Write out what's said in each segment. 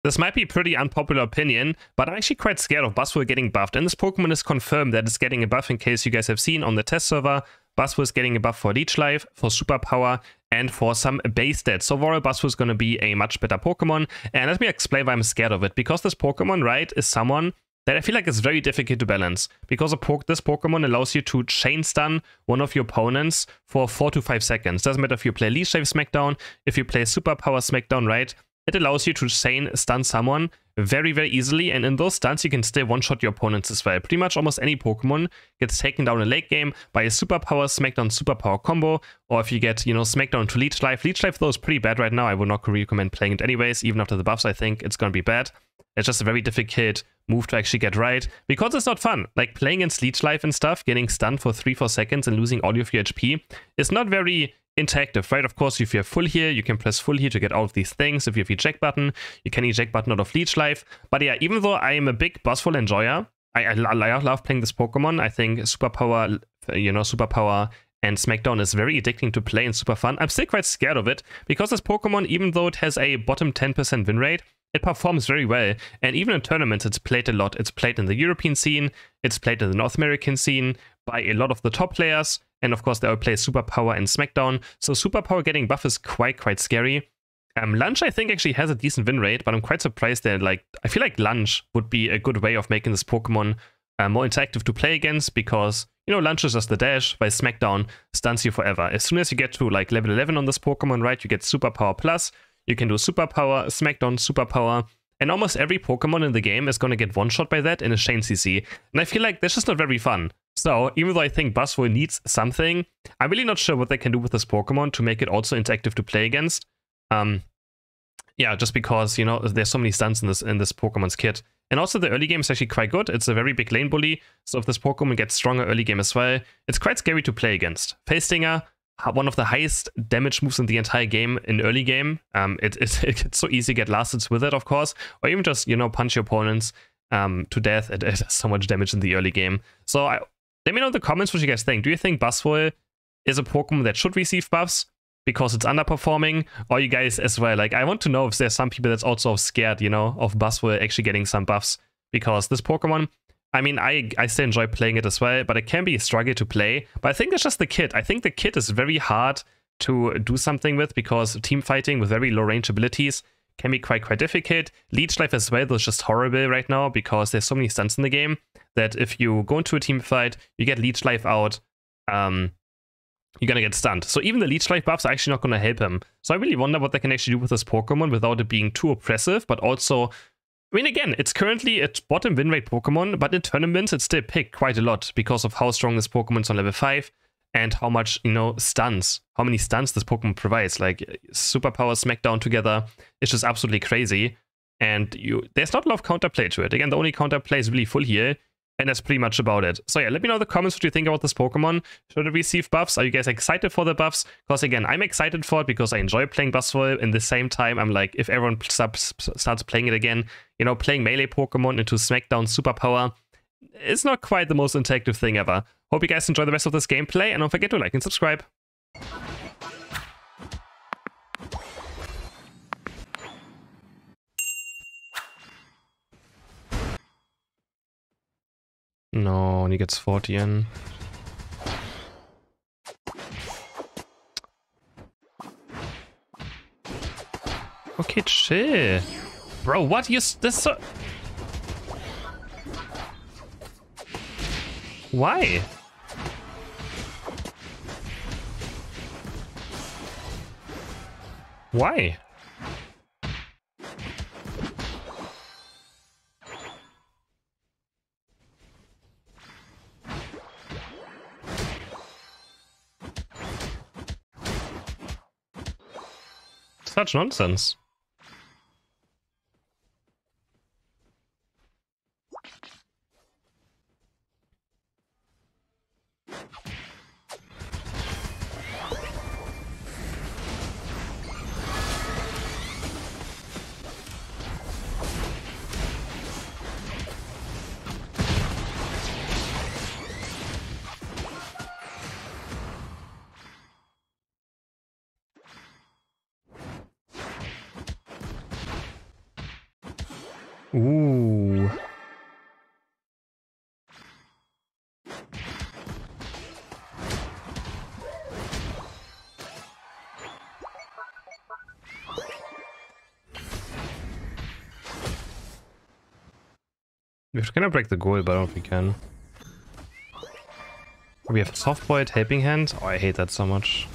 This might be a pretty unpopular opinion, but I'm actually quite scared of Buzzwole getting buffed, and this Pokemon is confirmed that it's getting a buff in case you guys have seen on the test server. Buzzwole is getting a buff for Leech Life, for Superpower, and for some base stats. So overall, Buzzwole is going to be a much better Pokemon, and let me explain why I'm scared of it. Because this Pokemon, right, is someone that I feel like is very difficult to balance. Because this Pokemon allows you to chain stun one of your opponents for 4 to 5 seconds. Doesn't matter if you play Leech Life Smackdown, if you play Superpower Smackdown, right? It allows you to chain stun someone very, very easily, and in those stuns you can still one-shot your opponents as well. Pretty much almost any Pokemon gets taken down in late game by a Superpower Smackdown Superpower combo, or if you get, you know, Smackdown to Leech Life. Leech Life though is pretty bad right now. I would not recommend playing it anyways. Even after the buffs, I think it's gonna be bad. It's just a very difficult move to actually get right, because it's not fun. Like, playing against Leech Life and stuff, getting stunned for 3-4 seconds and losing all of your HP is not very interactive, right? Of course, if you have full heal, you can press full heal to get out of these things. If you have eject button, you can eject button out of Leech Life. But yeah, even though I am a big Buzzwole enjoyer, I love playing this Pokemon. I think Superpower, you know, Superpower and Smackdown is very addicting to play and super fun. I'm still quite scared of it, because this Pokemon, even though it has a bottom 10% win rate, it performs very well. And even in tournaments, it's played a lot. It's played in the European scene, it's played in the North American scene by a lot of the top players. And of course, they all play Superpower and Smackdown. So Superpower getting buff is quite scary. Lunge, I think, actually has a decent win rate, but I'm quite surprised that, like, I feel like Lunge would be a good way of making this Pokemon more interactive to play against, because, you know, Lunge is just the dash, while Smackdown stuns you forever. As soon as you get to, like, level 11 on this Pokemon, right, you get Superpower Plus, you can do Superpower, Smackdown, Superpower, and almost every Pokemon in the game is going to get one-shot by that in a Chain CC. And I feel like that's just not very fun. So, even though I think Buzzwole needs something, I'm really not sure what they can do with this Pokemon to make it also interactive to play against. Yeah, just because, you know, there's so many stuns in this Pokemon's kit. And also the early game is actually quite good. It's a very big lane bully, so if this Pokemon gets stronger early game as well, it's quite scary to play against. Face Stinger, one of the highest damage moves in the entire game in early game. It's so easy to get last hits with it, of course, or even just, you know, punch your opponents to death. It does so much damage in the early game. So let me know in the comments what you guys think. Do you think Buzzwole is a Pokemon that should receive buffs because it's underperforming, or you guys as well? Like, I want to know if there's some people that's also scared, you know, of Buzzwole actually getting some buffs, because this Pokemon, I mean, I still enjoy playing it as well, but it can be a struggle to play. But I think it's just the kit. I think the kit is very hard to do something with, because team fighting with very low range abilities can be quite difficult. Leech Life as well, though, is just horrible right now, because there's so many stunts in the game that if you go into a team fight, you get Leech Life out, you're gonna get stunned. So even the Leech Life buffs are actually not gonna help him. So I really wonder what they can actually do with this Pokemon without it being too oppressive, but also, I mean, again, it's currently a bottom win rate Pokemon, but in tournaments it's still picked quite a lot because of how strong this Pokemon is on level 5 and how much, you know, stuns, how many stuns this Pokemon provides. Like, Superpower, Smackdown together, it's just absolutely crazy. And there's not a lot of counterplay to it. Again, the only counterplay is really full heal, and that's pretty much about it. So yeah, let me know in the comments what you think about this Pokemon. Should it receive buffs? Are you guys excited for the buffs? Because again, I'm excited for it because I enjoy playing Buzzwole. In the same time, I'm like, if everyone starts playing it again, you know, playing melee Pokemon into Smackdown Superpower, it's not quite the most interactive thing ever. Hope you guys enjoy the rest of this gameplay, and don't forget to like and subscribe. No, and he gets 40 in. Okay, chill. Bro, what? This so... Why? Why? Such nonsense. Ooh. We cannot break the goal, but I don't think we can. We have soft boiled helping hand. Oh, I hate that so much.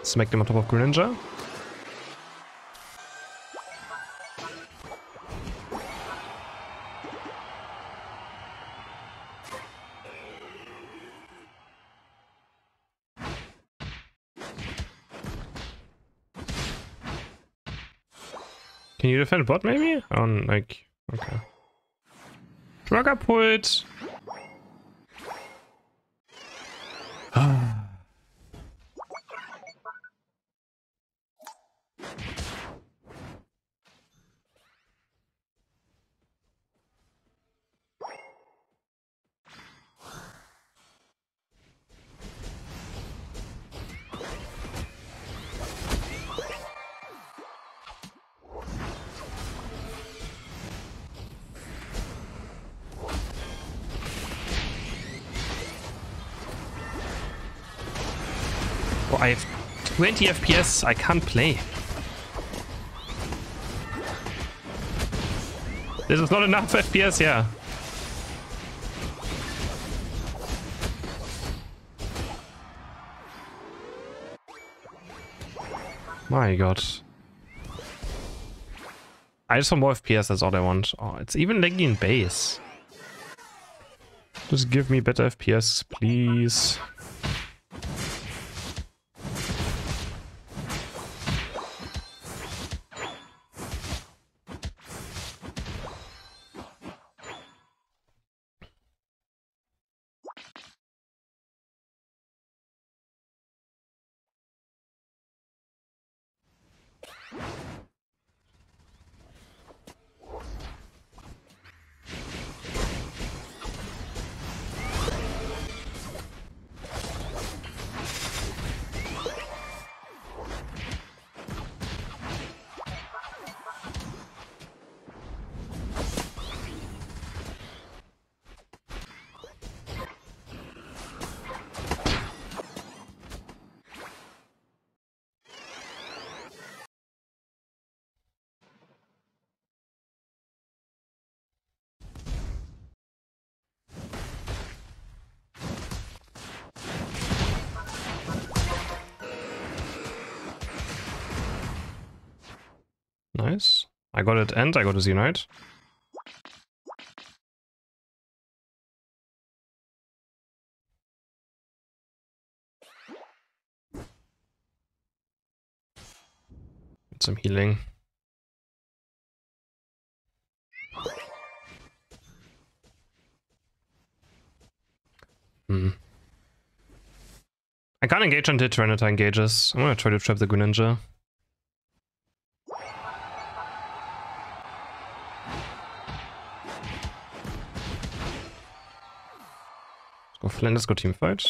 Smack them on top of Greninja. Can you defend bot maybe? On like, okay. Drugger pulled. Oh, I have 20 FPS. I can't play. This is not enough FPS, yeah. My god. I just want more FPS, that's all I want. Oh, it's even laggy in base. Just give me better FPS, please. Nice. I got it and I got his unite. Get some healing. I can't engage until Tyranitar engages. I'm gonna try to trap the Greninja. Let's go Flynn, let's go team fight.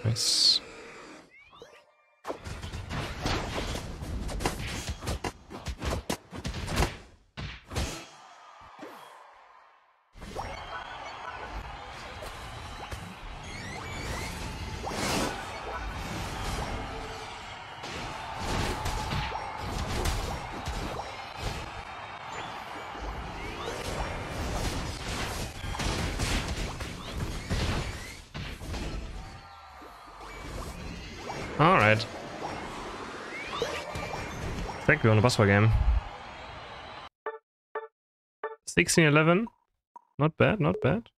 Nice. Alright. I think we won a BUZZWOLE game. 1611. Not bad, not bad.